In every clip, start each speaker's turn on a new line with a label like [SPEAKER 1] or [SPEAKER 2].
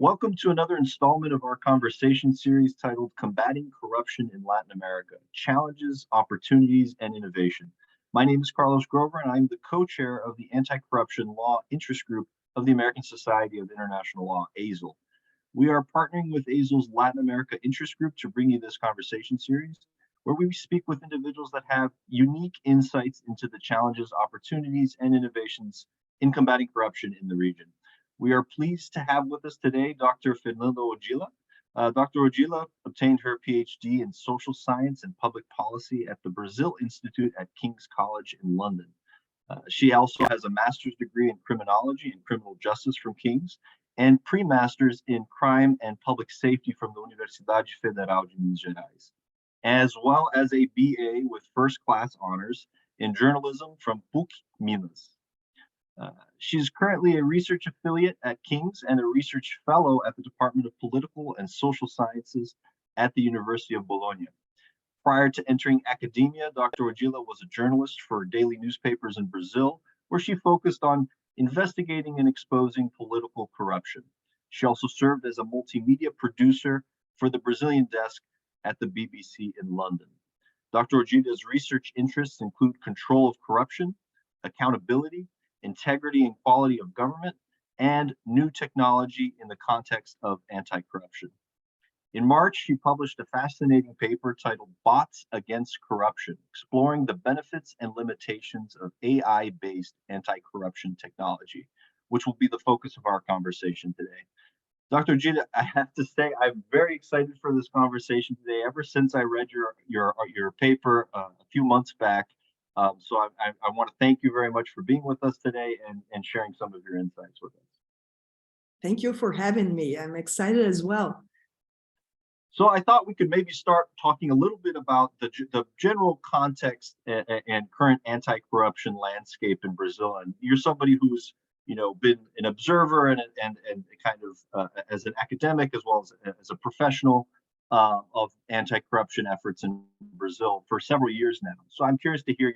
[SPEAKER 1] Welcome to another installment of our conversation series titled Combating Corruption in Latin America, Challenges, Opportunities, and Innovation. My name is Carlos Grover, and I'm the co-chair of the Anti-Corruption Law Interest Group of the American Society of International Law, AZIL. We are partnering with AZIL's Latin America Interest Group to bring you this conversation series, where we speak with individuals that have unique insights into the challenges, opportunities, and innovations in combating corruption in the region. We are pleased to have with us today Dr. Fernanda Odilla. Dr. Odilla obtained her PhD in social science and public policy at the Brazil Institute at King's College in London. She also has a master's degree in criminology and criminal justice from King's and pre-masters in crime and public safety from the Universidade Federal de Minas Gerais, as well as a BA with first-class honors in journalism from PUC Minas. She's currently a research affiliate at King's and a research fellow at the Department of Political and Social Sciences at the University of Bologna. Prior to entering academia, Dr. Odilla was a journalist for daily newspapers in Brazil, where she focused on investigating and exposing political corruption. She also served as a multimedia producer for the Brazilian desk at the BBC in London. Dr. Odilla's research interests include control of corruption, accountability, integrity and quality of government, and new technology in the context of anti-corruption. In March, she published a fascinating paper titled Bots Against Corruption, exploring the benefits and limitations of AI-based anti-corruption technology, which will be the focus of our conversation today. Dr. Odilla, I have to say, I'm very excited for this conversation today. Ever since I read your paper a few months back, so I want to thank you very much for being with us today and sharing some of your insights with us.
[SPEAKER 2] Thank you for having me. I'm excited as well.
[SPEAKER 1] So I thought we could maybe start talking a little bit about the general context and current anti-corruption landscape in Brazil. And you're somebody who's been an observer and kind of as an academic as well as a professional of anti-corruption efforts in Brazil for several years now. So I'm curious to hear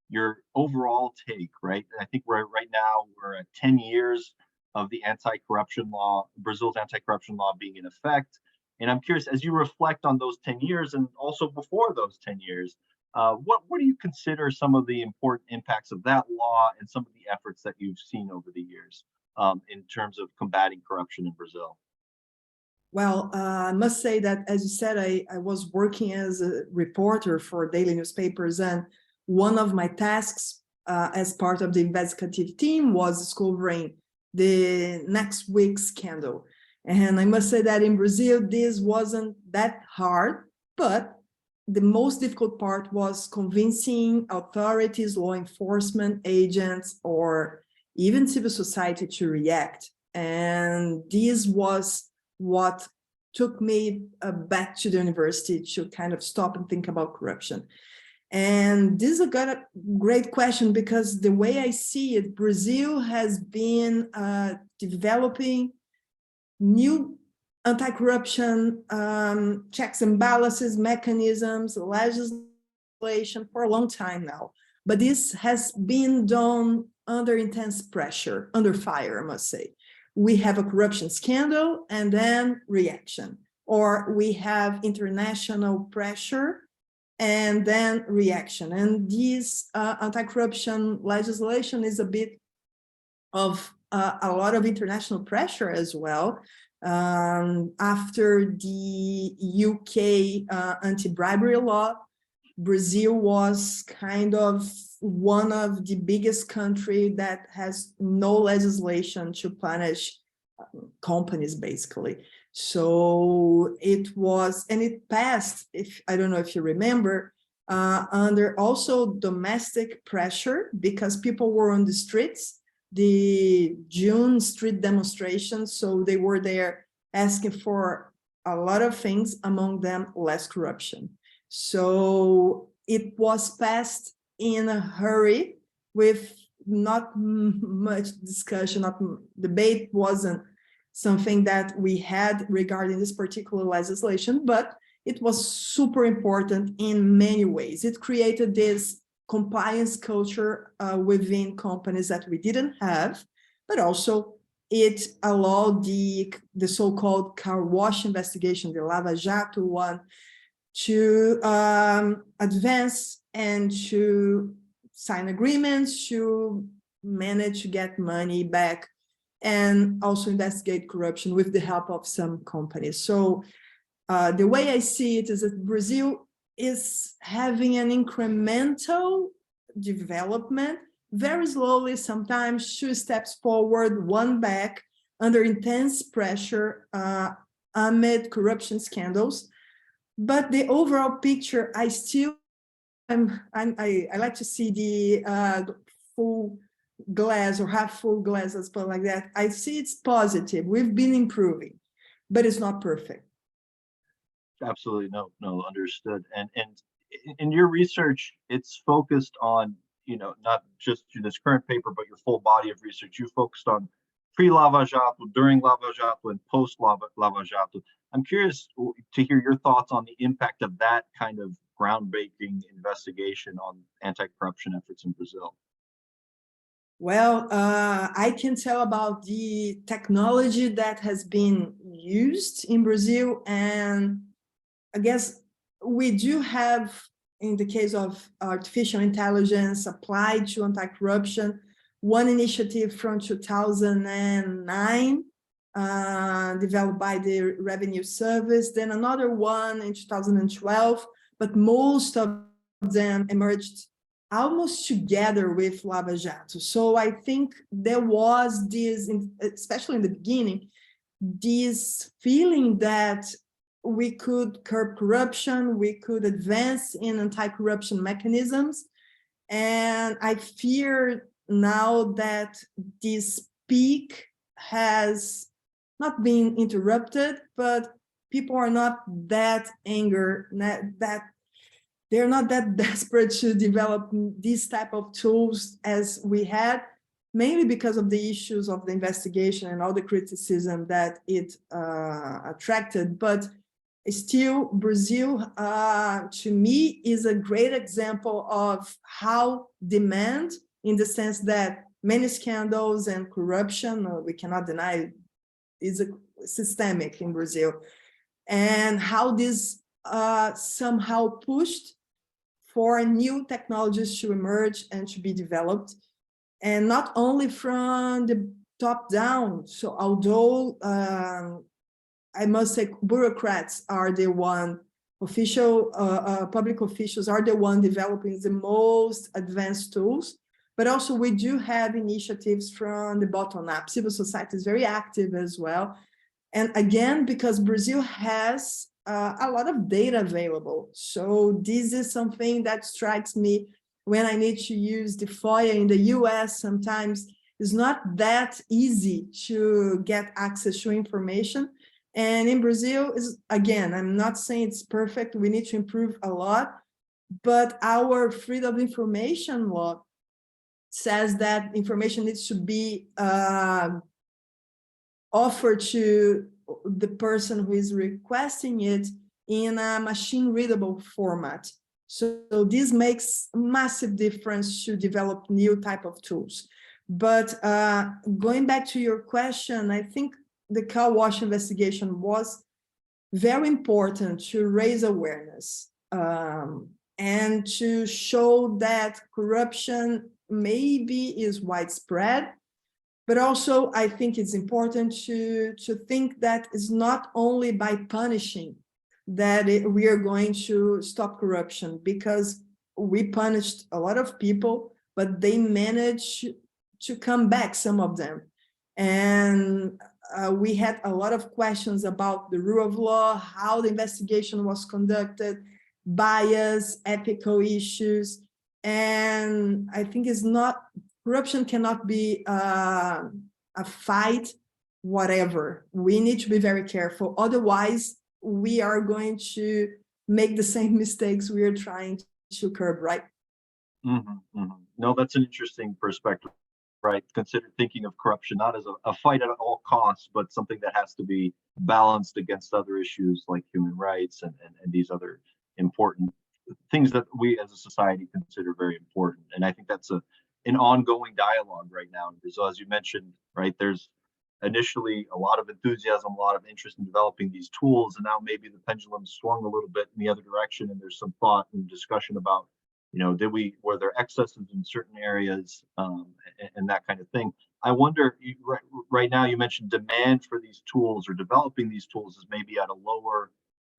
[SPEAKER 1] your overall take, right? I think right now we're at 10 years of the anti-corruption law, Brazil's anti-corruption law being in effect. And I'm curious, as you reflect on those 10 years and also before those 10 years, what do you consider some of the important impacts of that law and some of the efforts that you've seen over the years in terms of combating corruption in Brazil?
[SPEAKER 2] Well, I must say that, as you said, I was working as a reporter for daily newspapers, and one of my tasks as part of the investigative team was discovering the next week's scandal. And I must say that in Brazil, this wasn't that hard, but the most difficult part was convincing authorities, law enforcement agents, or even civil society to react. And this was what took me back to the university to kind of stop and think about corruption. And this is a great question, because the way I see it, Brazil has been developing new anti-corruption checks and balances, mechanisms, legislation for a long time now. But this has been done under intense pressure, under fire, I must say. We have a corruption scandal and then reaction, or we have international pressure and then reaction. And this anti-corruption legislation is a bit of a lot of international pressure as well. After the UK anti-bribery law, Brazil was kind of one of the biggest countries that has no legislation to punish companies, basically. So it was, and it passed, I don't know if you remember, under also domestic pressure, because people were on the streets, the June street demonstrations, so they were there asking for a lot of things, among them less corruption. So it was passed in a hurry with not much discussion, debate wasn't something that we had regarding this particular legislation, but it was super important in many ways. It created this compliance culture within companies that we didn't have, but also it allowed the so-called car wash investigation, the Lava Jato one, to advance and to sign agreements, to manage to get money back, and also investigate corruption with the help of some companies. So the way I see it is that Brazil is having an incremental development, very slowly, sometimes 2 steps forward, 1 back, under intense pressure amid corruption scandals. But the overall picture, I like to see the full glass or half full glass, let's put it like that. I see it's positive. We've been improving, but it's not perfect.
[SPEAKER 1] Absolutely, no, understood. And in your research, it's focused on, not just this current paper, but your full body of research. You focused on pre-Lava Jato, during Lava Jato, and post-Lava Jato. I'm curious to hear your thoughts on the impact of that kind of groundbreaking investigation on anti-corruption efforts in Brazil.
[SPEAKER 2] Well, I can tell about the technology that has been used in Brazil, and I guess we do have, in the case of artificial intelligence applied to anti-corruption, one initiative from 2009 developed by the Revenue Service, then another one in 2012, but most of them emerged almost together with Lava Jato. So I think there was this, especially in the beginning, this feeling that we could curb corruption, we could advance in anti-corruption mechanisms. And I fear now that this peak has not been interrupted, but people are not that angry, they're not that desperate to develop these type of tools as we had, mainly because of the issues of the investigation and all the criticism that it attracted. But still, Brazil, to me, is a great example of how demand, in the sense that many scandals and corruption, we cannot deny, is systemic in Brazil, and how this somehow pushed for new technologies to emerge and to be developed, and not only from the top down. So although I must say bureaucrats are the one, public officials are the one developing the most advanced tools, but also we do have initiatives from the bottom up. Civil society is very active as well. And again, because Brazil has a lot of data available. So this is something that strikes me when I need to use the FOIA in the US. Sometimes it's not that easy to get access to information. And in Brazil, is again, I'm not saying it's perfect. We need to improve a lot, but our freedom of information law says that information needs to be offered to the person who is requesting it in a machine readable format. So this makes massive difference to develop new type of tools. But going back to your question, I think the car wash investigation was very important to raise awareness and to show that corruption maybe is widespread. But also, I think it's important to think that it's not only by punishing that we are going to stop corruption, because we punished a lot of people, but they managed to come back, some of them. And we had a lot of questions about the rule of law, how the investigation was conducted, bias, ethical issues. And I think it's not, corruption cannot be a fight, whatever. We need to be very careful. Otherwise, we are going to make the same mistakes we are trying to curb, right?
[SPEAKER 1] No, that's an interesting perspective, right? Consider thinking of corruption not as a fight at all costs, but something that has to be balanced against other issues like human rights and these other important things that we as a society consider very important. And I think that's an ongoing dialogue right now. So as you mentioned, right, there's initially a lot of enthusiasm, a lot of interest in developing these tools, and now maybe the pendulum swung a little bit in the other direction, and there's some thought and discussion about, were there excesses in certain areas, and that kind of thing. I wonder, right now you mentioned demand for these tools or developing these tools is maybe at a lower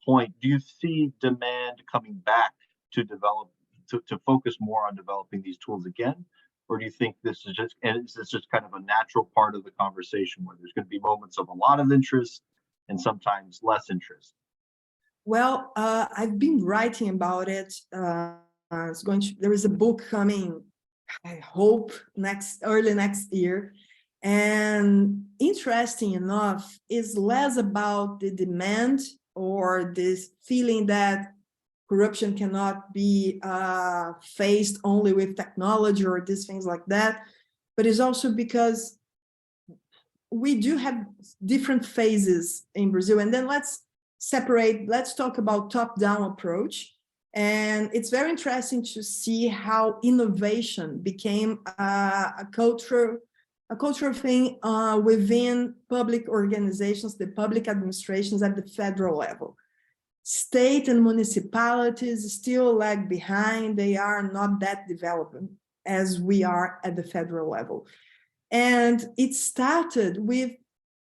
[SPEAKER 1] point. Do you see demand coming back to focus more on developing these tools again? Or do you think this is just kind of a natural part of the conversation where there's going to be moments of a lot of interest and sometimes less interest?
[SPEAKER 2] Well, I've been writing about it. There is a book coming, I hope early next year. And interesting enough, is less about the demand or this feeling that corruption cannot be faced only with technology or these things like that, but it's also because we do have different phases in Brazil. And then let's talk about top-down approach. And it's very interesting to see how innovation became a cultural thing within public organizations, the public administrations at the federal level. State and municipalities still lag behind. They are not that developed as we are at the federal level. And it started with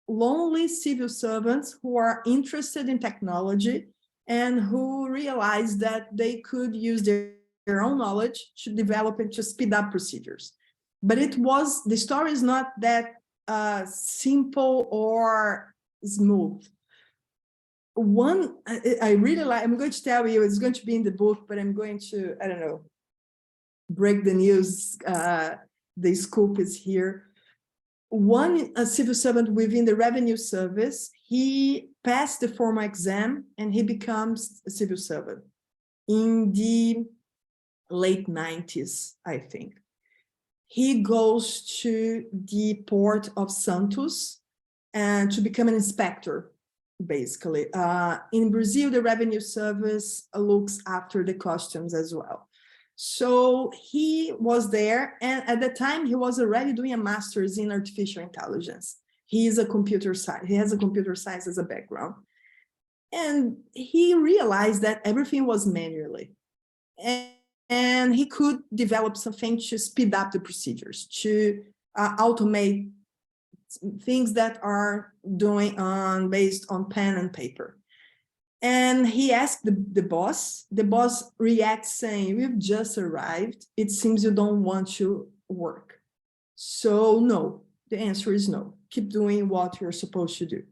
[SPEAKER 2] lonely civil servants who are interested in technology and who realized that they could use their own knowledge to develop and to speed up procedures. But the story is not that simple or smooth. I really like, I'm going to tell you, it's going to be in the book, but I'm going to, I don't know, break the news. The scoop is here. A civil servant within the revenue service, he passed the formal exam and he becomes a civil servant in the late 90s, I think. He goes to the port of Santos and to become an inspector. Basically, in Brazil, the revenue service looks after the customs as well. So he was there, and at the time he was already doing a master's in artificial intelligence. He has a computer science as a background, and he realized that everything was manually, and he could develop something to speed up the procedures, to automate things that are based on pen and paper. And he asked the boss. The boss reacts saying, "We've just arrived. It seems you don't want to work." So no, the answer is no. Keep doing what you're supposed to do.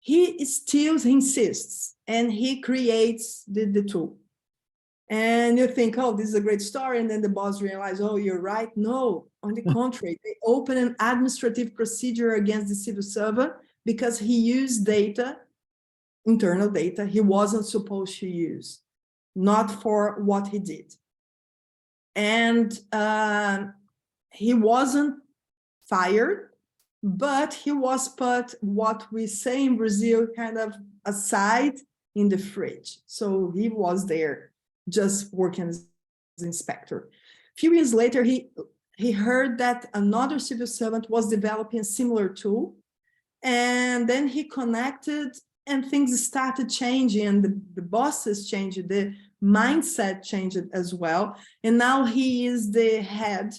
[SPEAKER 2] He still insists, and he creates the tool. And you think, oh, this is a great story. And then the boss realizes, oh, you're right. No, on the contrary, they open an administrative procedure against the civil servant because he used data, internal data, he wasn't supposed to use, not for what he did. And he wasn't fired, but he was put, what we say in Brazil, kind of aside in the fridge. So he was there just working as an inspector. A few years later, he heard that another civil servant was developing a similar tool. And then he connected and things started changing, and the bosses changed, the mindset changed as well. And now he is the head,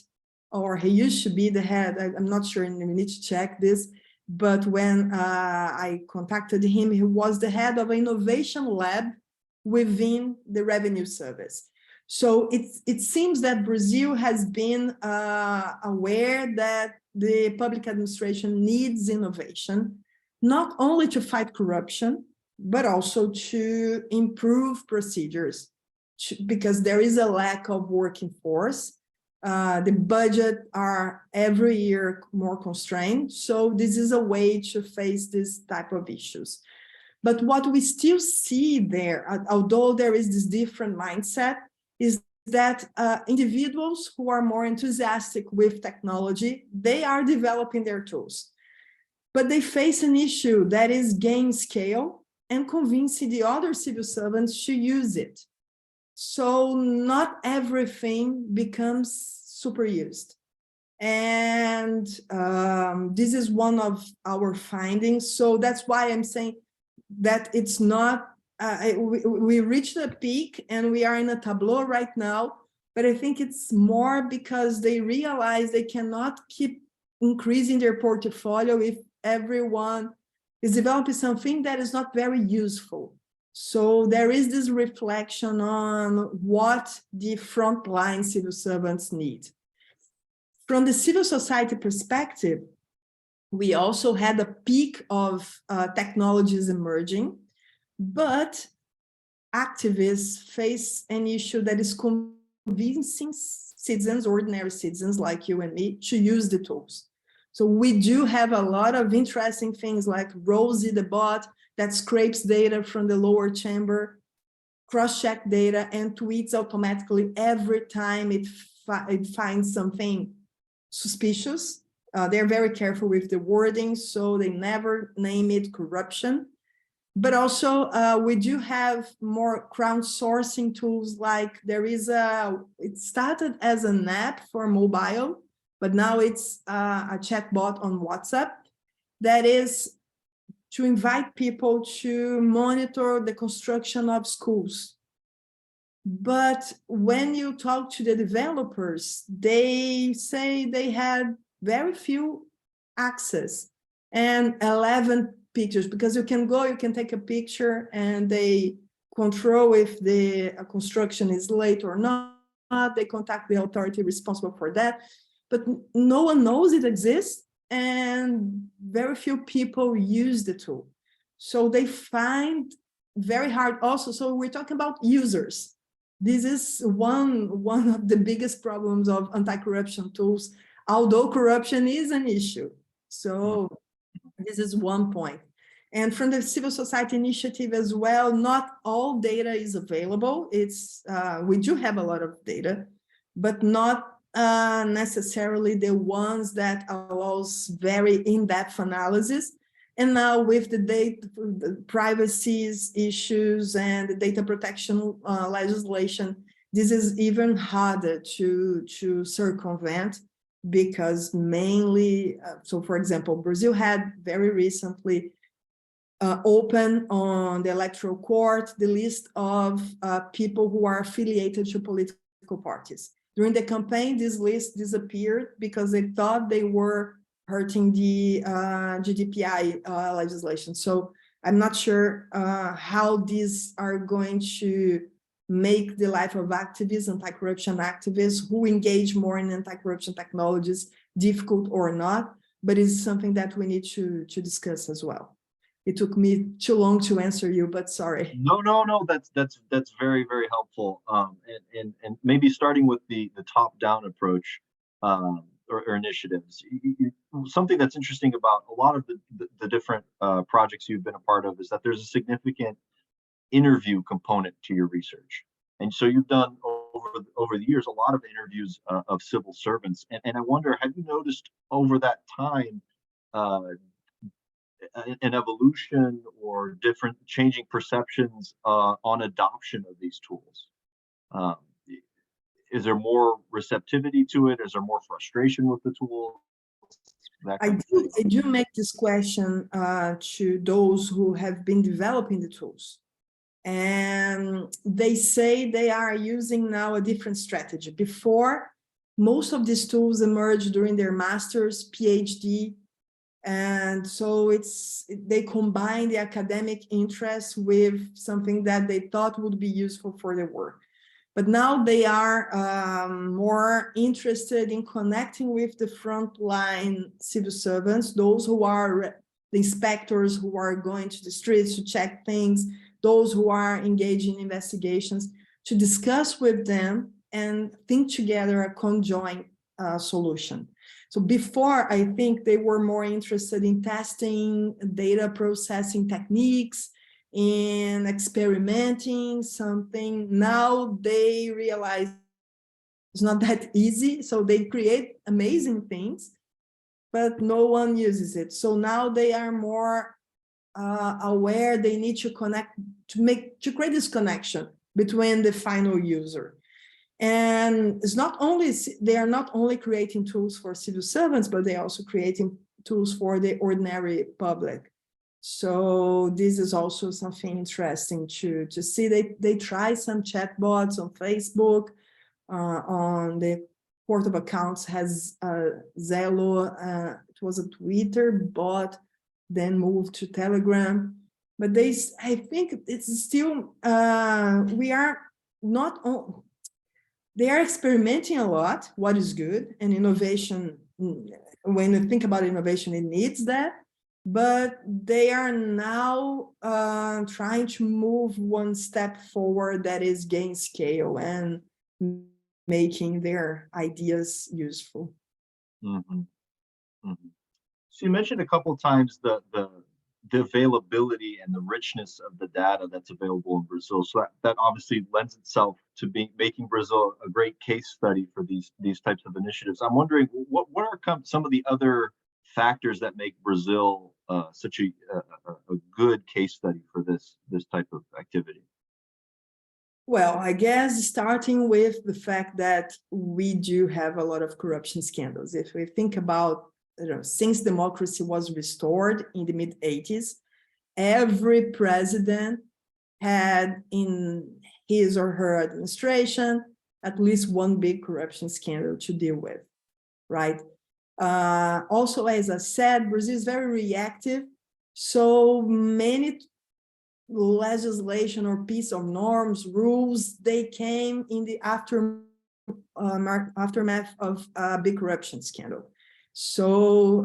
[SPEAKER 2] or he used to be the head. I'm not sure, and we need to check this. But when I contacted him, he was the head of an innovation lab within the revenue service. So it seems that Brazil has been aware that the public administration needs innovation, not only to fight corruption, but also to improve procedures, because there is a lack of working force. The budget are every year more constrained. So this is a way to face this type of issues. But what we still see there, although there is this different mindset, is that individuals who are more enthusiastic with technology, they are developing their tools. But they face an issue that is gain scale and convincing the other civil servants to use it. So not everything becomes super used. And this is one of our findings. So that's why I'm saying that it's not, we reached a peak and we are in a tableau right now, but I think it's more because they realize they cannot keep increasing their portfolio if everyone is developing something that is not very useful. So there is this reflection on what the frontline civil servants need. From the civil society perspective, we also had a peak of technologies emerging, but activists face an issue that is convincing citizens, ordinary citizens like you and me, to use the tools. So we do have a lot of interesting things like Rosie the bot that scrapes data from the lower chamber, cross-check data, and tweets automatically every time it finds something suspicious. They're very careful with the wording, so they never name it corruption. But also, we do have more crowdsourcing tools, like there is it started as an app for mobile, but now it's a chatbot on WhatsApp that is to invite people to monitor the construction of schools. But when you talk to the developers, they say they had very few access and 11 pictures, because you can go, you can take a picture and they control if the construction is late or not. They contact the authority responsible for that, but no one knows it exists and very few people use the tool. So they find very hard also. So we're talking about users. This is one of the biggest problems of anti-corruption tools, although corruption is an issue. So this is one point. And from the civil society initiative as well, not all data is available. It's we do have a lot of data, but not necessarily the ones that allows very in-depth analysis. And now with the data, the privacy issues and the data protection legislation, this is even harder to circumvent, because mainly, so for example, Brazil had very recently open on the electoral court the list of people who are affiliated to political parties. During the campaign, this list disappeared because they thought they were hurting the GDPI legislation. So I'm not sure how these are going to make the life of activists, anti-corruption activists who engage more in anti-corruption technologies difficult or not, but it's something that we need to discuss as well. It took me too long to answer you, but sorry.
[SPEAKER 1] No. That's very, very helpful. And maybe starting with the top-down approach or initiatives. Something that's interesting about a lot of the different projects you've been a part of is that there's a significant interview component to your research. And so you've done over the years a lot of interviews of civil servants. And I wonder, have you noticed over that time an evolution or different changing perceptions on adoption of these tools? Is there more receptivity to it? Is there more frustration with the tool?
[SPEAKER 2] I do make this question to those who have been developing the tools. And they say they are using now a different strategy. Before, most of these tools emerged during their master's, PhD, and so they combine the academic interest with something that they thought would be useful for their work. But now they are more interested in connecting with the frontline civil servants, those who are the inspectors who are going to the streets to check things, those who are engaged in investigations, to discuss with them and think together a conjoint solution. So before, I think they were more interested in testing data processing techniques, in experimenting something. Now they realize it's not that easy. So they create amazing things, but no one uses it. So now they are more aware they need to connect, to create this connection between the final user. And it's not only, they are not only creating tools for civil servants, but they're also creating tools for the ordinary public. So this is also something interesting to see. They try some chatbots on Facebook, on the Court of Accounts has Zello, it was a Twitter bot, then moved to Telegram. But I think it's still, we are not, they are experimenting a lot, what is good, and innovation, when you think about innovation, it needs that. But they are now trying to move one step forward that is gain scale and making their ideas useful.
[SPEAKER 1] Mm-hmm. Mm-hmm. So you mentioned a couple of times the availability and the richness of the data that's available in Brazil. So that obviously lends itself to making Brazil a great case study for these types of initiatives. I'm wondering what are some of the other factors that make Brazil such a good case study for this type of activity?
[SPEAKER 2] Well, I guess starting with the fact that we do have a lot of corruption scandals. If we think about, since democracy was restored in the mid-80s, every president had in his or her administration at least one big corruption scandal to deal with, right? Also, as I said, Brazil is very reactive. So many legislation or piece of norms, rules, they came in the aftermath of a big corruption scandal. So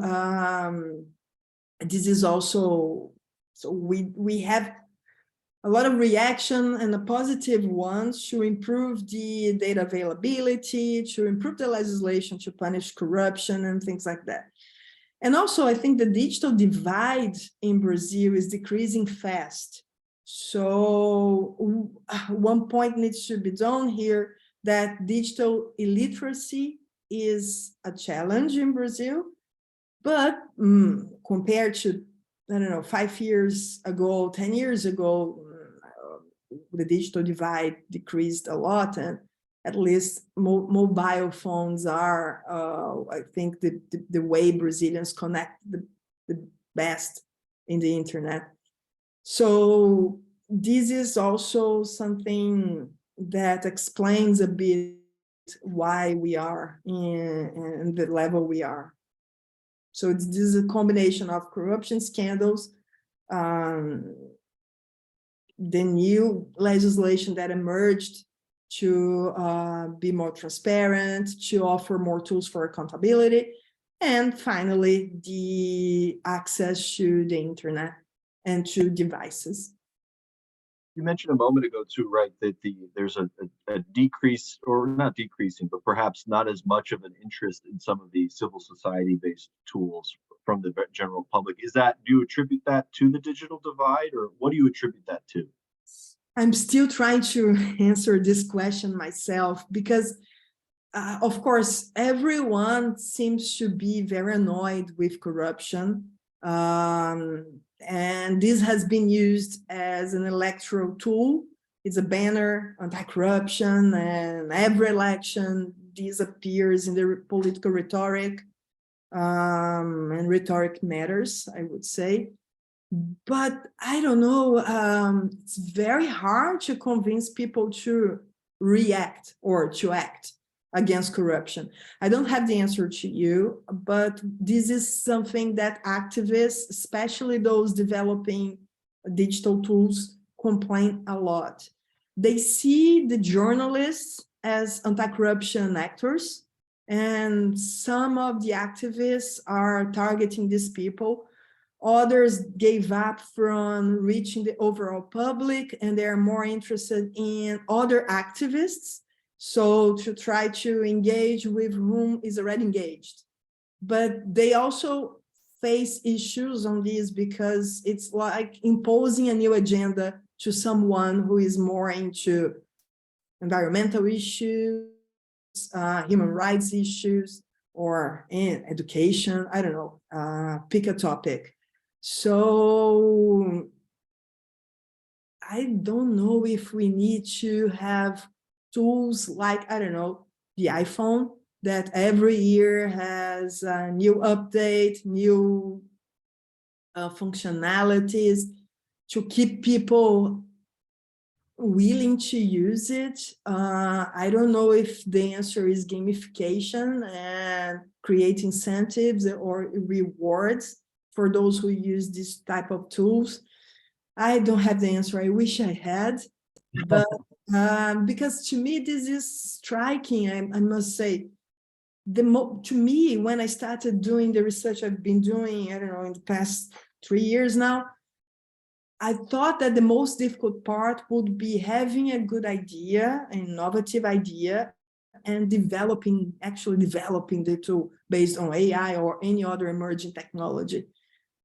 [SPEAKER 2] this is also, so we have a lot of reaction and the positive ones to improve the data availability, to improve the legislation, to punish corruption and things like that. And also, I think the digital divide in Brazil is decreasing fast. So one point needs to be done here, that digital illiteracy is a challenge in Brazil, but compared to, I don't know, 5 years ago, 10 years ago, the digital divide decreased a lot, and at least mobile phones are, I think, the way Brazilians connect the best in the internet. So this is also something that explains a bit why we are in the level we are. So this is a combination of corruption scandals, the new legislation that emerged to be more transparent, to offer more tools for accountability, and finally, the access to the internet and to devices.
[SPEAKER 1] You mentioned a moment ago too, right, that there's a decrease, or not decreasing, but perhaps not as much of an interest in some of the civil society-based tools from the general public. Do you attribute that to the digital divide, or what do you attribute that to?
[SPEAKER 2] I'm still trying to answer this question myself, because of course, everyone seems to be very annoyed with corruption. And this has been used as an electoral tool. It's a banner, anti-corruption, and every election, this appears in the political rhetoric, and rhetoric matters, I would say. But I don't know, it's very hard to convince people to react or to act against corruption. I don't have the answer to you, but this is something that activists, especially those developing digital tools, complain a lot. They see the journalists as anti-corruption actors, and some of the activists are targeting these people. Others gave up from reaching the overall public, and they're more interested in other activists, so to try to engage with whom is already engaged. But they also face issues on this, because it's like imposing a new agenda to someone who is more into environmental issues, human rights issues, or in education, I don't know, pick a topic. So I don't know if we need to have tools like, I don't know, the iPhone, that every year has a new update, new functionalities to keep people willing to use it. I don't know if the answer is gamification and create incentives or rewards for those who use this type of tools. I don't have the answer. I wish I had, but because to me, this is striking, I must say. To me, when I started doing the research I've been doing, I don't know, in the past 3 years now, I thought that the most difficult part would be having a good idea, an innovative idea, and actually developing the tool based on AI or any other emerging technology.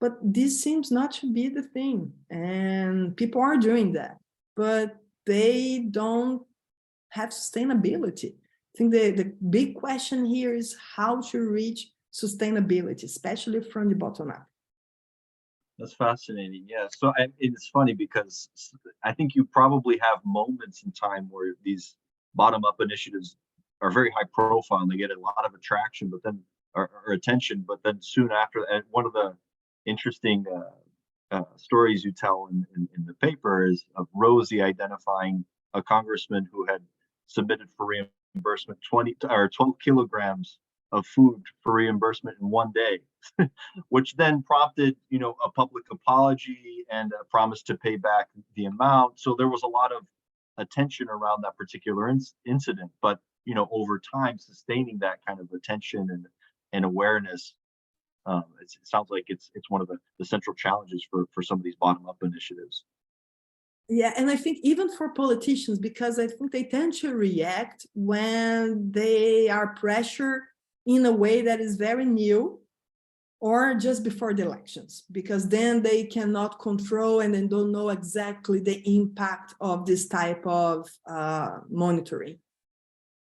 [SPEAKER 2] But this seems not to be the thing. And people are doing that, but they don't have sustainability. I think the big question here is how to reach sustainability, especially from the bottom up.
[SPEAKER 1] That's fascinating. Yeah. So it's funny because I think you probably have moments in time where these bottom-up initiatives are very high profile and they get a lot of attraction, but then or attention, but then soon after, and one of the interesting stories you tell in the paper is of Rosie identifying a congressman who had submitted for reimbursement 20 or 12 kilograms of food for reimbursement in one day, which then prompted, a public apology and a promise to pay back the amount. So there was a lot of attention around that particular incident, but over time, sustaining that kind of attention and awareness, it sounds like it's one of the central challenges for some of these bottom up initiatives.
[SPEAKER 2] Yeah, and I think even for politicians, because I think they tend to react when they are pressured in a way that is very new or just before the elections, because then they cannot control and then don't know exactly the impact of this type of monitoring.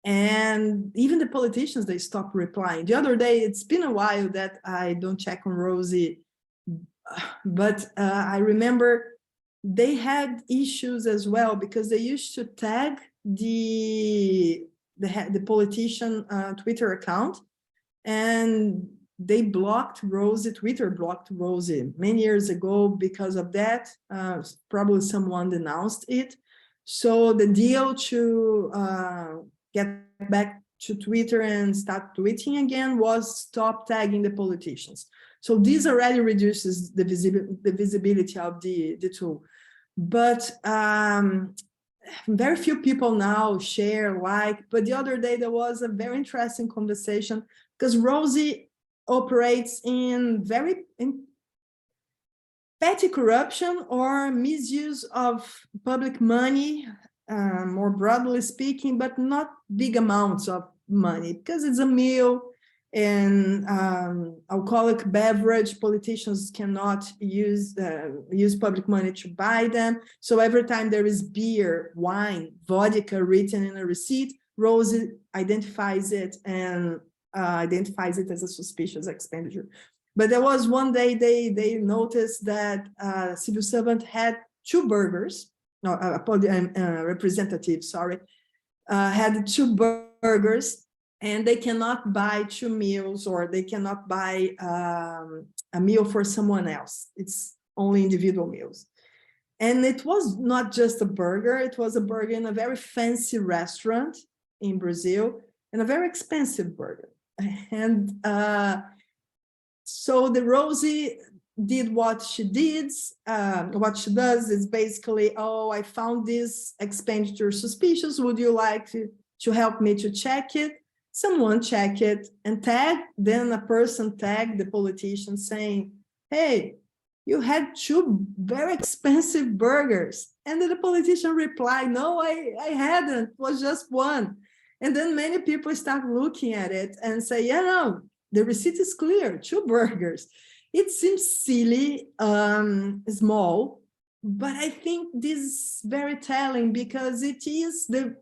[SPEAKER 2] And even the politicians, they stop replying. The other day, it's been a while that I don't check on Rosie, but I remember they had issues as well because they used to tag the politician Twitter account, and they blocked Rosie. Twitter blocked Rosie many years ago because of that. Probably someone denounced it. So the deal to get back to Twitter and start tweeting again was stop tagging the politicians. So this already reduces the visibility of the tool. But very few people now share, but the other day there was a very interesting conversation because Rosie operates in petty corruption or misuse of public money, more broadly speaking, but not big amounts of money because it's a meal and alcoholic beverage. Politicians cannot use public money to buy them. So every time there is beer, wine, vodka written in a receipt, Rosie identifies it and identifies it as a suspicious expenditure. But there was one day they noticed that a civil servant had two burgers, no, representative, sorry, had two burgers, and they cannot buy two meals or they cannot buy a meal for someone else. It's only individual meals. And it was not just a burger, it was a burger in a very fancy restaurant in Brazil and a very expensive burger. And so the Rosie did what she did. What she does is basically, oh, I found this expenditure suspicious. Would you like to help me to check it? Someone check it and tag. Then a person tagged the politician saying, hey, you had two very expensive burgers. And then the politician replied, no, I hadn't. It was just one. And then many people start looking at it and say, yeah, no, the receipt is clear, two burgers. It seems silly, small, but I think this is very telling because it is the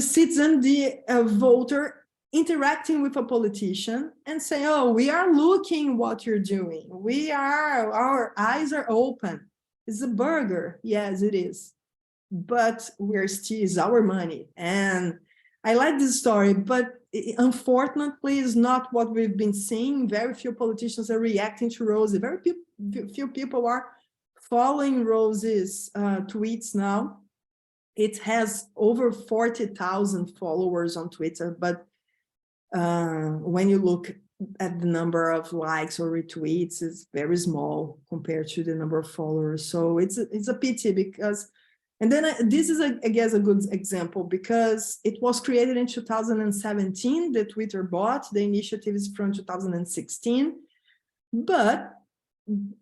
[SPEAKER 2] citizen, the voter interacting with a politician and say, oh, we are looking what you're doing. Our eyes are open. It's a burger. Yes, it is. but we're still, is our money. And I like this story, but unfortunately, it's not what we've been seeing. Very few politicians are reacting to Rosie. Very few people are following Rosie's tweets now. It has over 40,000 followers on Twitter, but when you look at the number of likes or retweets, it's very small compared to the number of followers. So it's a pity because, and then this is, I guess, a good example because it was created in 2017, the Twitter bot, the initiative is from 2016, but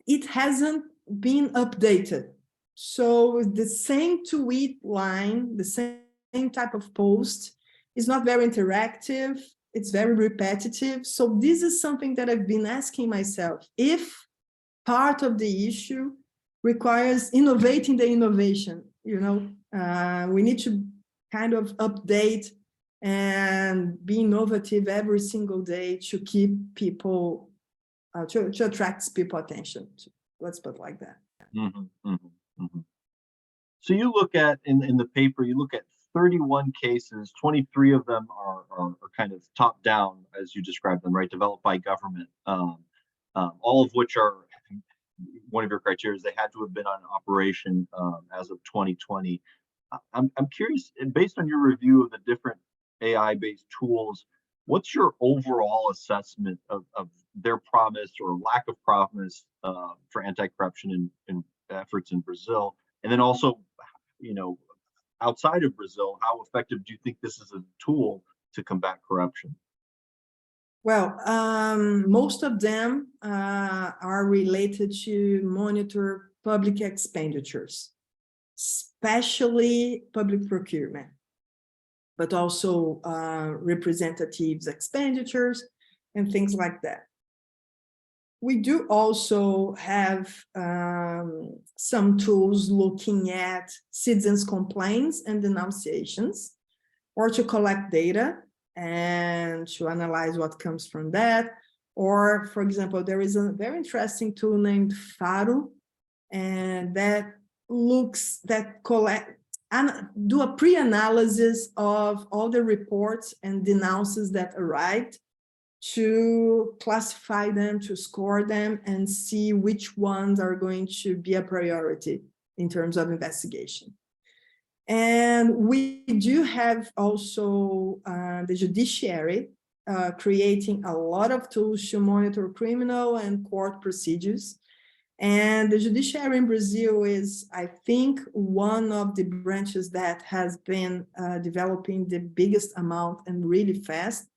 [SPEAKER 2] it hasn't been updated. So the same tweet line, the same type of post is not very interactive. It's very repetitive. So this is something that I've been asking myself, if part of the issue requires innovating the innovation, we need to kind of update and be innovative every single day to keep people, to attract people attention. Let's put it like that.
[SPEAKER 1] So you look at, in the paper, you look at 31 cases, 23 of them are kind of top down, as you described them, right? Developed by government, all of which are, one of your criteria is they had to have been on operation as of 2020. I'm curious, based on your review of the different AI-based tools, what's your overall assessment of their promise or lack of promise for anti-corruption in efforts in Brazil? And then also, outside of Brazil, how effective do you think this is a tool to combat corruption?
[SPEAKER 2] Well, most of them are related to monitor public expenditures, especially public procurement, but also representatives expenditures and things like that. We do also have some tools looking at citizens' complaints and denunciations, or to collect data and to analyze what comes from that. Or, for example, there is a very interesting tool named Faro, and that do a pre-analysis of all the reports and denounces that arrived, to classify them, to score them, and see which ones are going to be a priority in terms of investigation. And we do have also the judiciary creating a lot of tools to monitor criminal and court procedures. And the judiciary in Brazil is, I think, one of the branches that has been developing the biggest amount and really fast,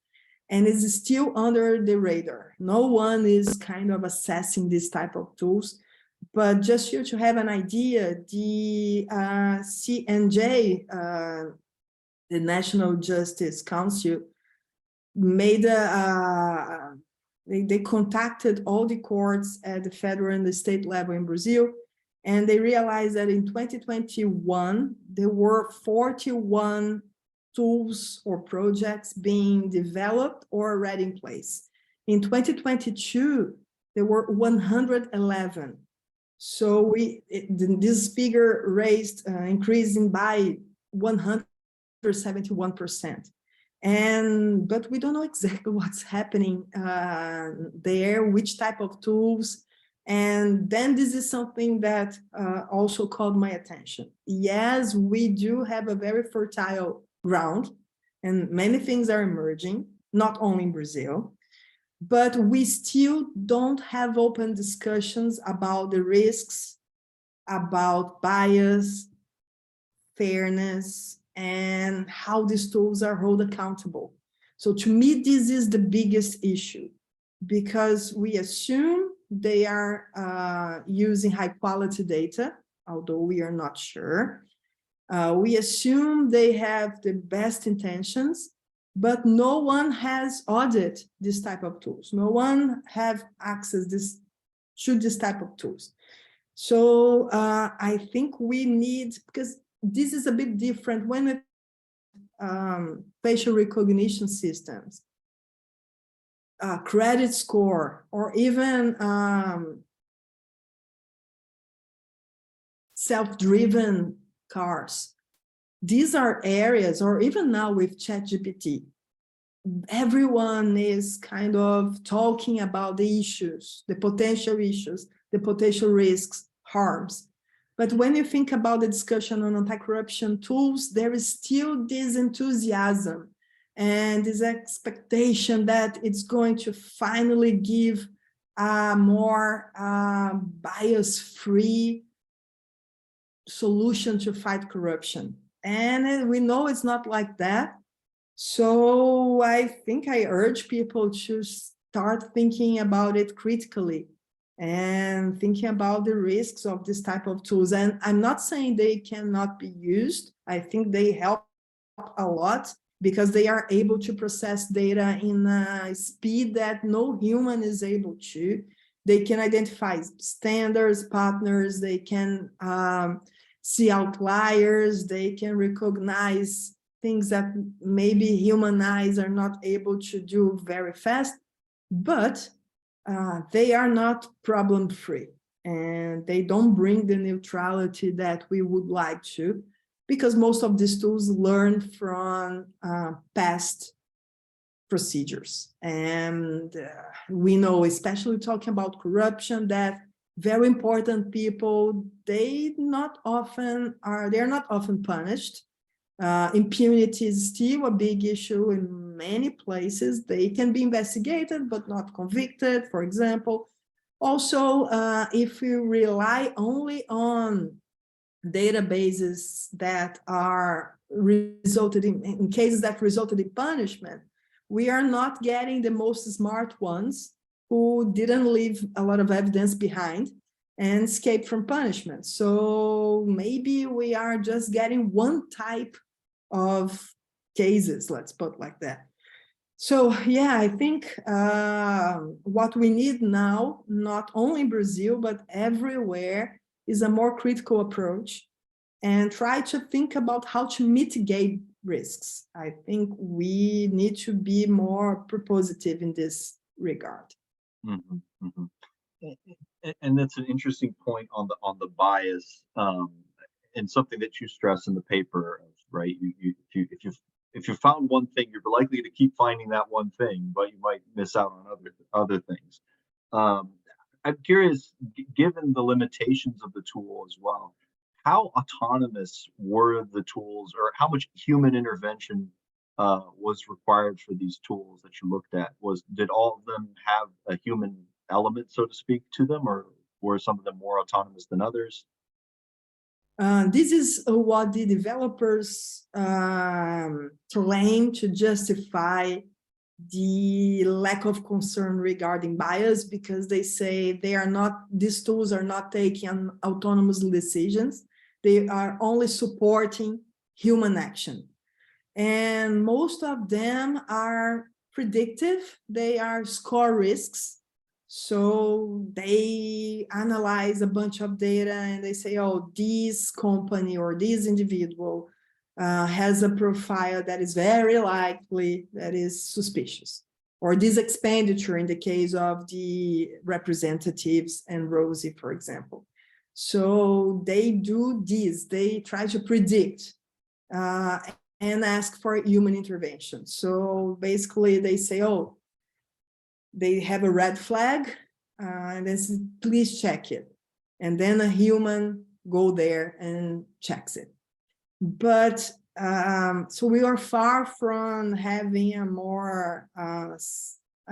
[SPEAKER 2] and is still under the radar. No one is kind of assessing this type of tools. But just you to have an idea, the CNJ, the National Justice Council, made they contacted all the courts at the federal and the state level in Brazil, and they realized that in 2021, there were 41 tools or projects being developed or already in place. In 2022, there were 111. So this figure increasing by 171%. But we don't know exactly what's happening there, which type of tools. And then this is something that also called my attention. Yes, we do have a very fertile ground, and many things are emerging, not only in Brazil, but we still don't have open discussions about the risks, about bias, fairness, and how these tools are held accountable. So to me, this is the biggest issue, because we assume they are using high quality data, although we are not sure. We assume they have the best intentions, but no one has audited this type of tools. No one have access to this type of tools. So I think we need, because this is a bit different when it facial recognition systems, credit score, or even self-driven cars. These are areas, or even now with ChatGPT, everyone is kind of talking about the issues, the potential risks, harms. But when you think about the discussion on anti-corruption tools, there is still this enthusiasm and this expectation that it's going to finally give a more bias-free solution to fight corruption. And we know it's not like that. So I think I urge people to start thinking about it critically and thinking about the risks of this type of tools. And I'm not saying they cannot be used. I think they help a lot because they are able to process data in a speed that no human is able to. They can identify standards, partners, they can see outliers, they can recognize things that maybe human eyes are not able to do very fast, but they are not problem-free, and they don't bring the neutrality that we would like to, because most of these tools learn from past procedures. And we know, especially talking about corruption, that very important people, they're not often punished. Impunity is still a big issue in many places. They can be investigated but not convicted, for example. Also, if you rely only on databases that are resulted in cases that resulted in punishment, we are not getting the most smart ones who didn't leave a lot of evidence behind and escape from punishment. So maybe we are just getting one type of cases, let's put it like that. So yeah, I think what we need now, not only in Brazil, but everywhere, is a more critical approach and try to think about how to mitigate risks. I think we need to be more propositive in this regard.
[SPEAKER 1] Mm-hmm, mm-hmm. And that's an interesting point on the bias, and something that you stress in the paper, right? If you found one thing, you're likely to keep finding that one thing, but you might miss out on other things. I'm curious, given the limitations of the tool as well, how autonomous were the tools, or how much human intervention was required for these tools that you looked at? Did all of them have a human element, so to speak, to them, or were some of them more autonomous than others?
[SPEAKER 2] This is what the developers claim to justify the lack of concern regarding bias, because they say these tools are not taking autonomous decisions. They are only supporting human action. And most of them are predictive. They are score risks. So they analyze a bunch of data and they say, oh, this company or this individual has a profile that is very likely, that is suspicious. Or this expenditure in the case of the representatives and Rosie, for example. So they do this, they try to predict and ask for human intervention. So basically they say, oh, they have a red flag, and then say, please check it. And then a human go there and checks it. But so we are far from having a more, I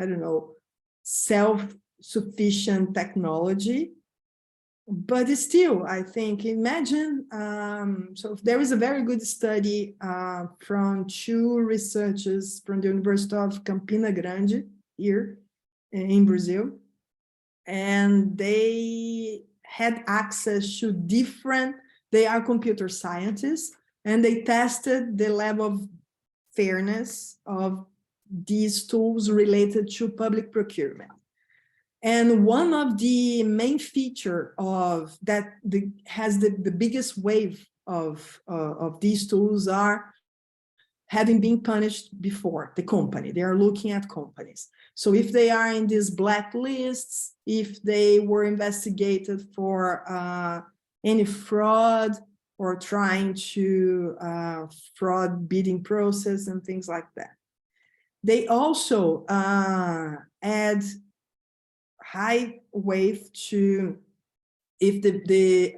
[SPEAKER 2] don't know, self-sufficient technology. But still, I think, imagine, so there is a very good study from two researchers from the University of Campina Grande here in Brazil, and they had access to they are computer scientists, and they tested the level of fairness of these tools related to public procurement. And one of the main feature of that has the biggest wave of these tools are having been punished before the company. They are looking at companies. So if they are in these blacklists, if they were investigated for any fraud, or trying to fraud bidding process and things like that. They also add high weight to if the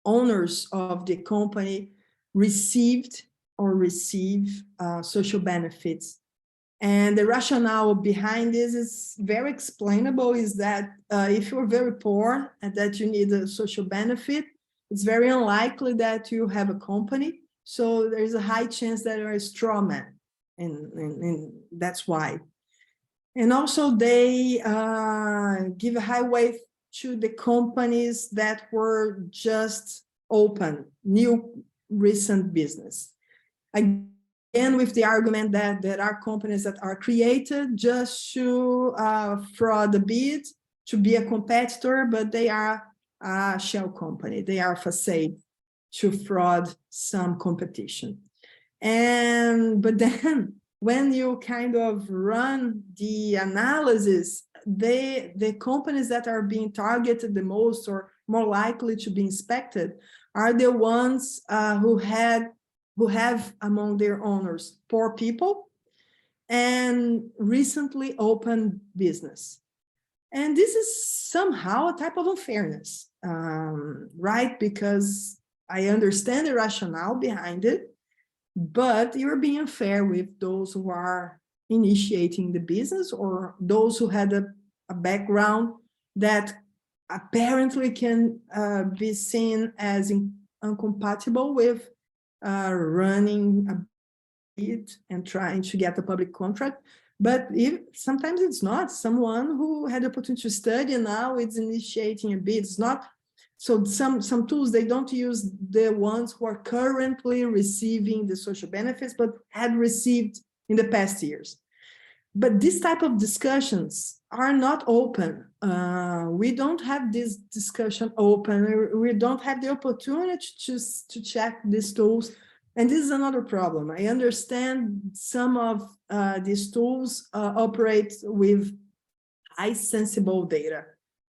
[SPEAKER 2] owners of the company received or receive social benefits. And the rationale behind this is very explainable, is that if you're very poor and that you need a social benefit, it's very unlikely that you have a company. So there's a high chance that you're a straw man, and that's why. And also they give a high weight to the companies that were just open, new recent business. Again, with the argument that there are companies that are created just to fraud the bid, to be a competitor, but they are a shell company. They are a facade to fraud some competition. But then when you kind of run the analysis, the companies that are being targeted the most or more likely to be inspected are the ones who have among their owners poor people and recently opened business. And this is somehow a type of unfairness, right? Because I understand the rationale behind it, but you're being unfair with those who are initiating the business or those who had a background that apparently can be seen as incompatible with running a bid and trying to get a public contract. But sometimes it's not someone who had the opportunity to study and now it's initiating a bid. It's not. So some tools, they don't use the ones who are currently receiving the social benefits, but had received in the past years. But this type of discussions are not open. We don't have this discussion open. We don't have the opportunity to check these tools. And this is another problem. I understand some of these tools operate with high sensible data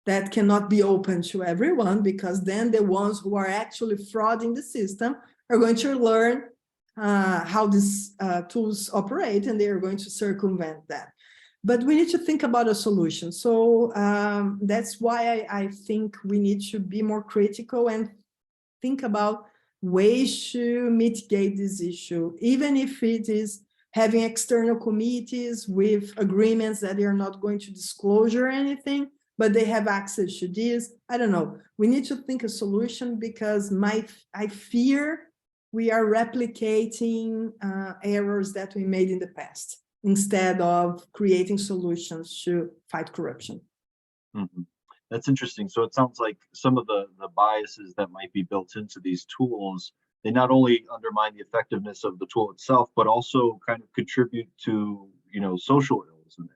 [SPEAKER 2] that cannot be open to everyone, because then the ones who are actually frauding the system are going to learn how these tools operate, and they are going to circumvent that. But we need to think about a solution. So that's why I think we need to be more critical and think about ways to mitigate this issue, even if it is having external committees with agreements that they are not going to disclose or anything, but they have access to this. I don't know. We need to think a solution, because I fear we are replicating errors that we made in the past instead of creating solutions to fight corruption.
[SPEAKER 1] Mm-hmm. That's interesting. So it sounds like some of the biases that might be built into these tools, they not only undermine the effectiveness of the tool itself, but also kind of contribute to, social ills and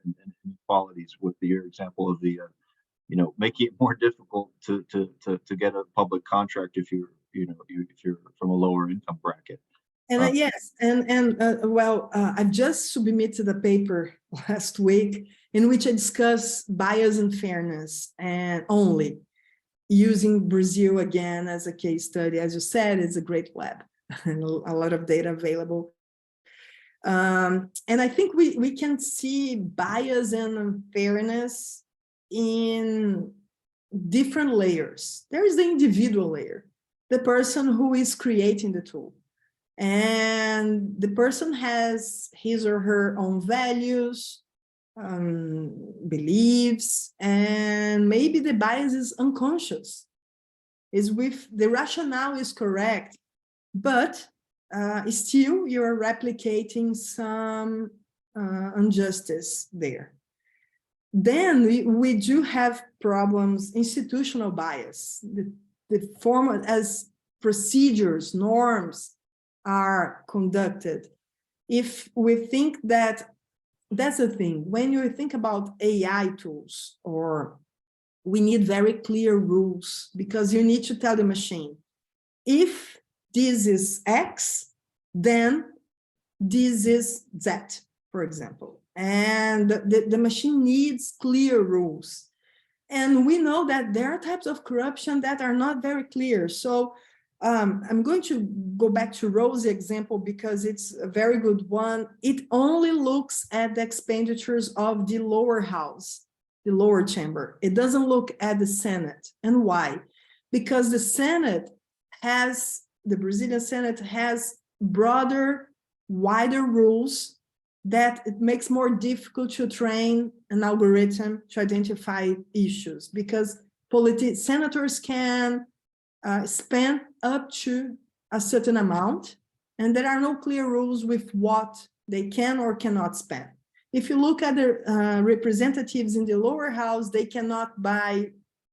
[SPEAKER 1] inequalities, with your example of the, making it more difficult to get a public contract if you're from a lower income bracket.
[SPEAKER 2] And yes, I've just submitted a paper last week in which I discuss bias and fairness, and only using Brazil again as a case study. As you said, it's a great lab and a lot of data available. And I think we can see bias and unfairness in different layers. There is the individual layer, the person who is creating the tool. And the person has his or her own values, beliefs, and maybe the bias is unconscious. The rationale is correct, but still you're replicating some injustice there. Then we do have problems, institutional bias, the form as procedures, norms are conducted. If we think that's the thing, when you think about AI tools, or we need very clear rules, because you need to tell the machine, if this is X, then this is Z, for example. And the machine needs clear rules. And we know that there are types of corruption that are not very clear. So I'm going to go back to Rose's example because it's a very good one. It only looks at the expenditures of the lower house, the lower chamber. It doesn't look at the Senate. And why? Because the Brazilian Senate has broader, wider rules that it makes more difficult to train an algorithm to identify issues, because senators can spend up to a certain amount, and there are no clear rules with what they can or cannot spend. If you look at the representatives in the lower house, they cannot buy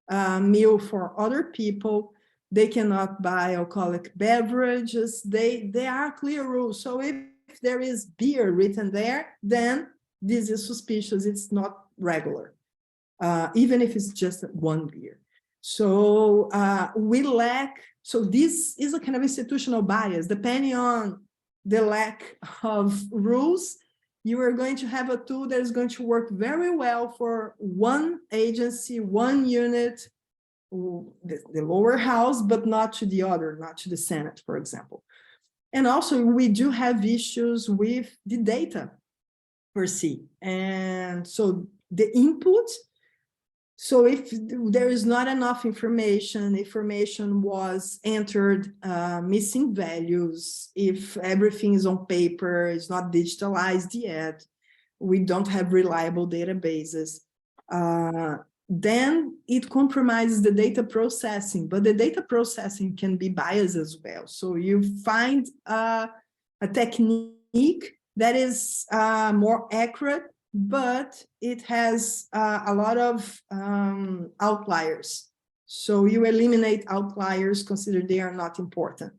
[SPEAKER 2] a meal for other people. They cannot buy alcoholic beverages. There are clear rules. So if there is beer written there, then this is suspicious. It's not regular, even if it's just one beer. So we lack, so this is a kind of institutional bias. Depending on the lack of rules, you are going to have a tool that is going to work very well for one agency, one unit, the lower house, but not to the other, not to the Senate, for example. And also we do have issues with the data per se. And so the input, so if there is not enough information was entered, missing values, if everything is on paper, it's not digitalized yet, we don't have reliable databases, then it compromises the data processing, but the data processing can be biased as well. So you find a technique that is more accurate, but it has a lot of outliers. So you eliminate outliers, consider they are not important.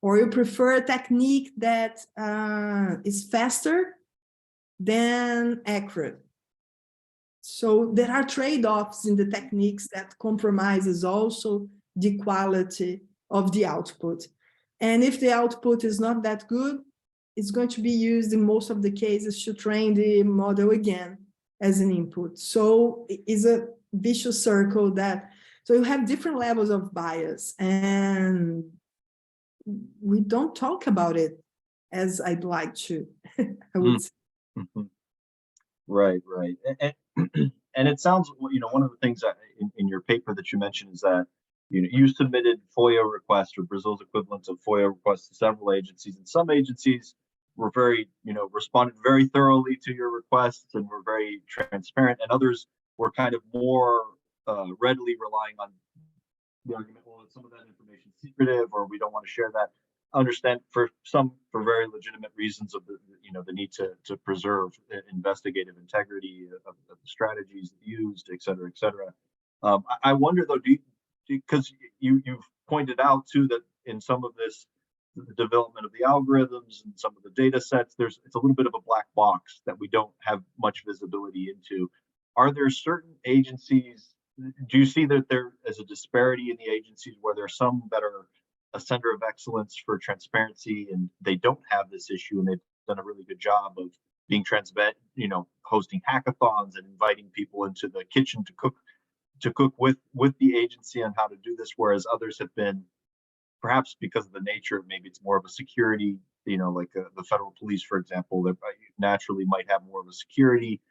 [SPEAKER 2] Or you prefer a technique that is faster than accurate. So there are trade-offs in the techniques that compromises also the quality of the output. And if the output is not that good, it's going to be used in most of the cases to train the model again as an input. So it's a vicious circle that, so you have different levels of bias, and we don't talk about it as I'd like to, I would say.
[SPEAKER 1] Right, right. And it sounds, one of the things that in your paper that you mentioned is that you submitted FOIA requests, or Brazil's equivalent of FOIA requests, to several agencies, and some agencies were very, responded very thoroughly to your requests and were very transparent, and others were kind of more readily relying on the argument, well, some of that information is secretive, or we don't want to share that. I understand for very legitimate reasons of the need to preserve investigative integrity of the strategies used, et cetera, et cetera. I wonder though, because you've pointed out too that in some of this, the development of the algorithms and some of the data sets, it's a little bit of a black box that we don't have much visibility into. Are there certain agencies, do you see that there is a disparity in the agencies where there are some that are a center of excellence for transparency and they don't have this issue, and they've done a really good job of being transparent, hosting hackathons and inviting people into the kitchen to cook with the agency on how to do this, whereas others have been, perhaps because of the nature, maybe it's more of a security, like the federal police, for example, that naturally might have more of a security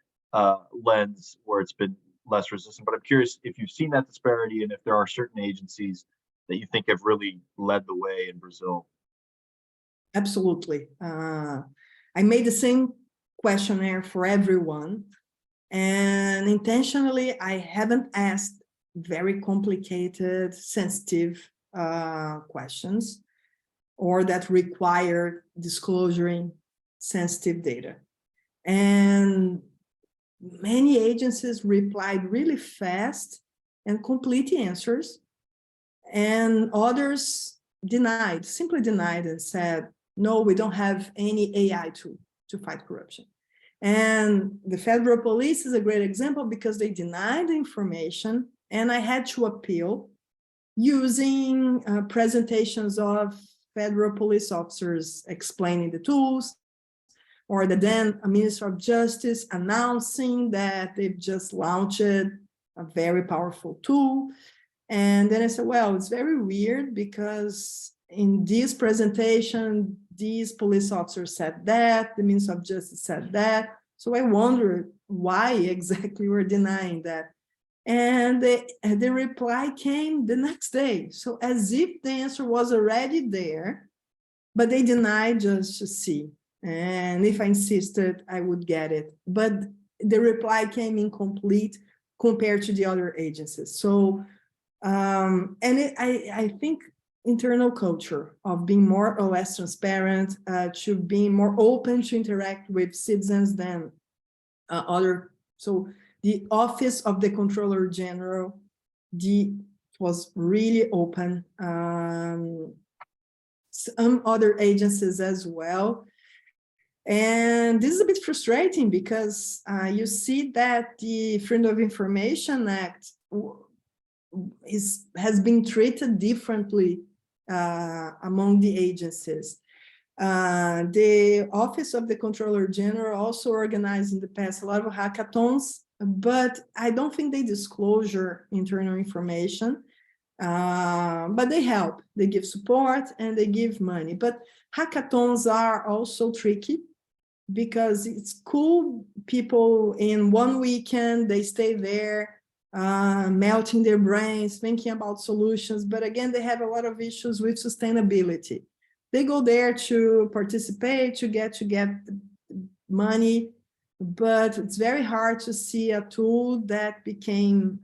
[SPEAKER 1] lens where it's been less resistant. But I'm curious if you've seen that disparity, and if there are certain agencies that you think have really led the way in Brazil.
[SPEAKER 2] Absolutely. I made the same questionnaire for everyone, and intentionally I haven't asked very complicated, sensitive questions, or that require disclosing sensitive data. And many agencies replied really fast and complete answers, and others simply denied and said, no, we don't have any AI tool to fight corruption. And the federal police is a great example because they denied the information, and I had to appeal using presentations of federal police officers explaining the tools, or the then Minister of Justice announcing that they've just launched a very powerful tool. And then I said, well, it's very weird because in this presentation, these police officers said that, the Minister of Justice said that. So I wondered why exactly we're denying that. And the reply came the next day. So as if the answer was already there, but they denied just to see. And if I insisted, I would get it. But the reply came incomplete compared to the other agencies. So, I think internal culture of being more or less transparent, to being more open to interact with citizens than other. So the Office of the Controller General was really open. Some other agencies as well. And this is a bit frustrating because you see that the Freedom of Information Act has been treated differently among the agencies. The Office of the Controller General also organized in the past a lot of hackathons, but I don't think they disclose internal information. But they help, they give support and they give money. But hackathons are also tricky because it's cool. People in one weekend, they stay there, melting their brains, thinking about solutions. But again, they have a lot of issues with sustainability. They go there to participate, to get money, but it's very hard to see a tool that became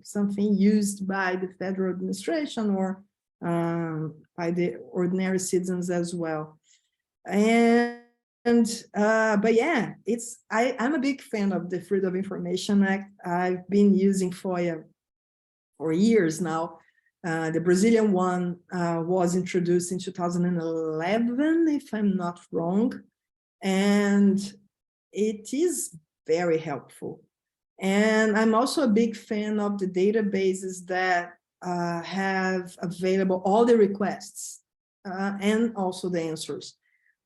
[SPEAKER 2] something used by the federal administration or by the ordinary citizens as well. But yeah, I'm a big fan of the Freedom of Information Act. I've been using FOIA for years now. The Brazilian one was introduced in 2011, if I'm not wrong, and it is very helpful. And I'm also a big fan of the databases that have available all the requests and also the answers.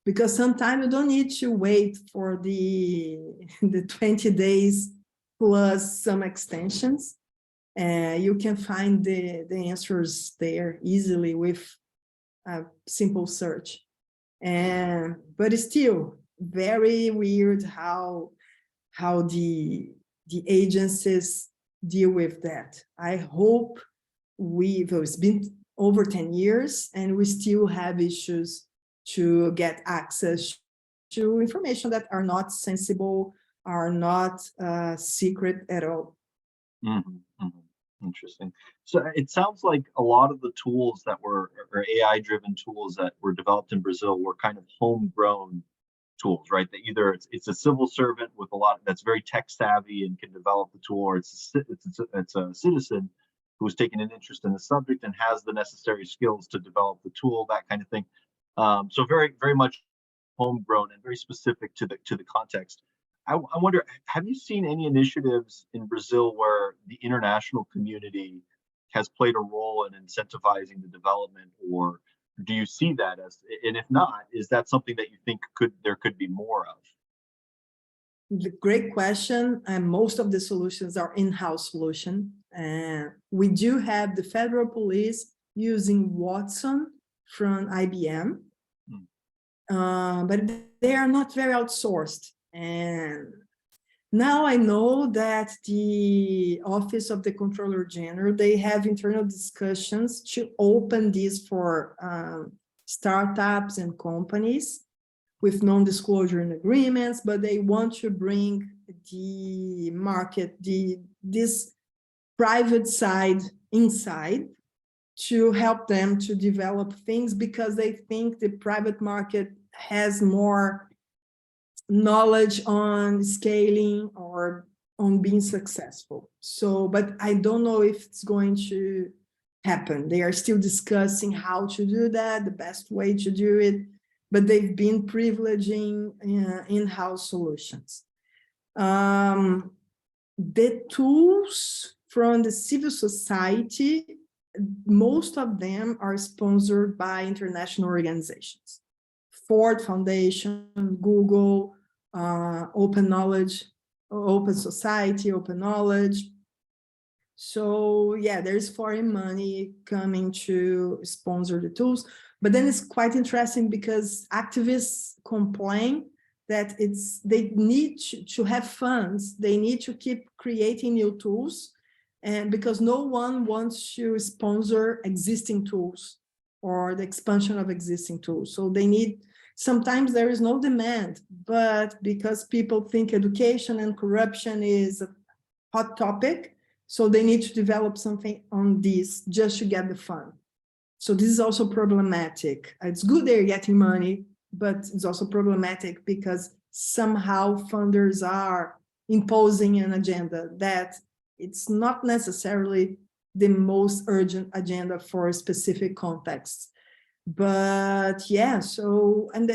[SPEAKER 2] Because sometimes you don't need to wait for the 20 days plus some extensions. You can find the answers there easily with a simple search. But it's still very weird how the agencies deal with that. I hope it's been over 10 years and we still have issues to get access to information that are not sensible, are not secret at all.
[SPEAKER 1] Mm-hmm, mm-hmm. Interesting. So it sounds like a lot of the tools that were, or AI-driven tools that were developed in Brazil were kind of homegrown tools, right? That either it's a civil servant with a lot that's very tech savvy and can develop the tool, or it's a citizen who's taken an interest in the subject and has the necessary skills to develop the tool, that kind of thing. So very, very much homegrown and very specific to the context. I wonder, have you seen any initiatives in Brazil where the international community has played a role in incentivizing the development, or do you see that as, and if not, is that something that you think there could be more of?
[SPEAKER 2] The great question, and most of the solutions are in-house solution. We do have the federal police using Watson from IBM, but they are not very outsourced. And now I know that the Office of the Controller General, they have internal discussions to open this for startups and companies with non-disclosure agreements, but they want to bring the market, this private side inside to help them to develop things because they think the private market has more knowledge on scaling or on being successful. So, but I don't know if it's going to happen. They are still discussing how to do that, the best way to do it, but they've been privileging in-house solutions. The tools from the civil society, most of them are sponsored by international organizations. Ford Foundation, Google, Open Knowledge, Open Society, Open Knowledge. So yeah, there's foreign money coming to sponsor the tools. But then it's quite interesting because activists complain that they need to have funds, they need to keep creating new tools, and because no one wants to sponsor existing tools or the expansion of existing tools. So they need, sometimes there is no demand, but because people think education and corruption is a hot topic, so they need to develop something on this just to get the fund. So this is also problematic. It's good they're getting money, but it's also problematic because somehow funders are imposing an agenda that it's not necessarily the most urgent agenda for a specific context. But yeah, so, and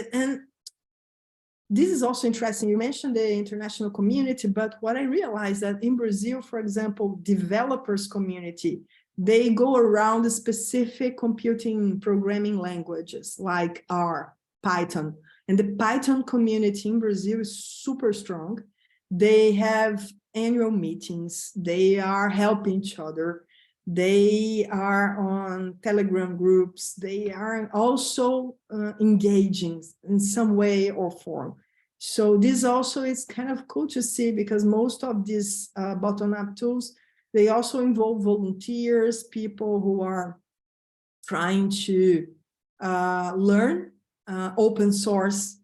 [SPEAKER 2] this is also interesting. You mentioned the international community, but what I realized that in Brazil, for example, developers community, they go around the specific computing programming languages like R, Python. And the Python community in Brazil is super strong. They have annual meetings. They are helping each other. They are on Telegram groups. They are also engaging in some way or form. So this also is kind of cool to see because most of these bottom-up tools, they also involve volunteers, people who are trying to learn open source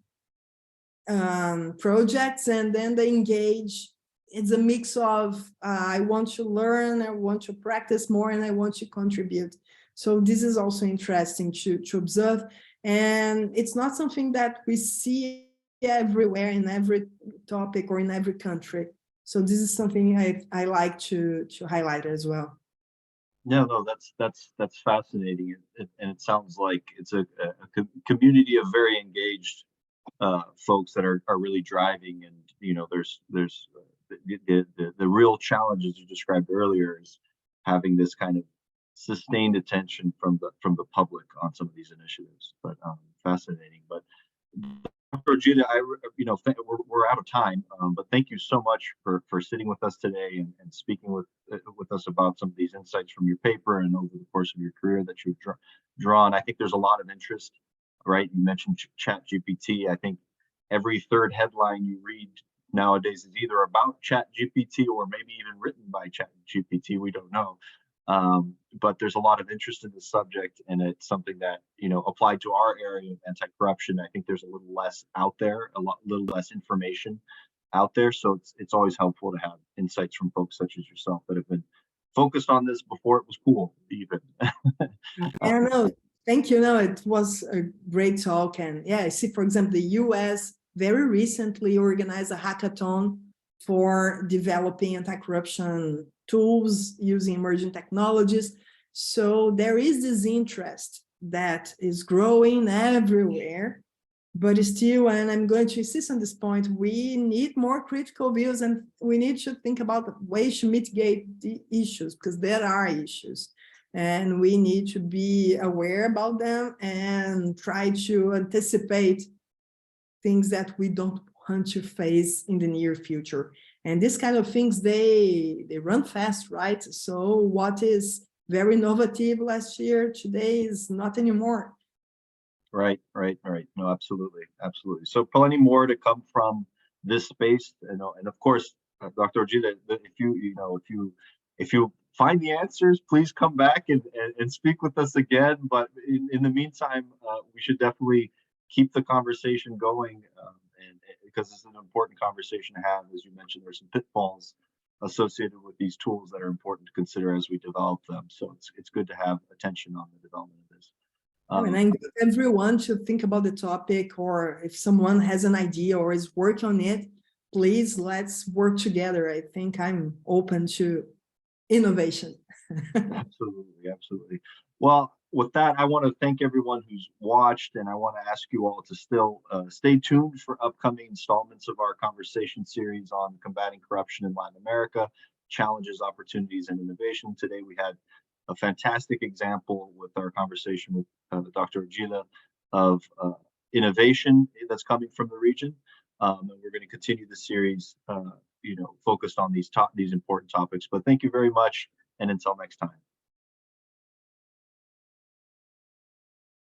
[SPEAKER 2] projects, and then they engage. It's a mix of I want to learn, I want to practice more, and I want to contribute. So this is also interesting to observe. And it's not something that we see everywhere in every topic or in every country. So this is something I like to highlight as well.
[SPEAKER 1] No, that's fascinating, and it sounds like it's a community of very engaged folks that are really driving. And there's the real challenges you described earlier is having this kind of sustained attention from the public on some of these initiatives. But fascinating. But Dr. Odilla, we're out of time, but thank you so much for sitting with us today and speaking with us about some of these insights from your paper and over the course of your career that you've drawn. I think there's a lot of interest, right? You mentioned Chat GPT. I think every third headline you read nowadays is either about Chat GPT or maybe even written by Chat GPT. We don't know. But there's a lot of interest in the subject, and it's something that, applied to our area of anti-corruption, I think there's a little less out there, little less information out there. So it's always helpful to have insights from folks such as yourself that have been focused on this before it was cool, even.
[SPEAKER 2] Yeah, no, thank you. No, it was a great talk. And yeah, I see, for example, the US very recently organized a hackathon for developing anti-corruption tools using emerging technologies. So there is this interest that is growing everywhere, but still, and I'm going to insist on this point, we need more critical views, and we need to think about ways to mitigate the issues, because there are issues, and we need to be aware about them and try to anticipate things that we don't want to face in the near future. And these kind of things, they run fast, right? So what is very innovative last year, today is not anymore.
[SPEAKER 1] Right. No, absolutely. So plenty more to come from this space, and of course, Dr. Odilla, if you find the answers, please come back and speak with us again. But in the meantime, we should definitely keep the conversation going, and because it's an important conversation to have. As you mentioned, there's some pitfalls associated with these tools that are important to consider as we develop them. So it's good to have attention on the development of this.
[SPEAKER 2] And I invite everyone to think about the topic, or if someone has an idea or is working on it, please, let's work together. I think I'm open to innovation.
[SPEAKER 1] Absolutely. Well, with that, I want to thank everyone who's watched, and I want to ask you all to still stay tuned for upcoming installments of our conversation series on combating corruption in Latin America, challenges, opportunities, and innovation. Today, we had a fantastic example with our conversation with Dr. Odilla of innovation that's coming from the region. And we're going to continue the series, focused on these important topics. But thank you very much, And until next time.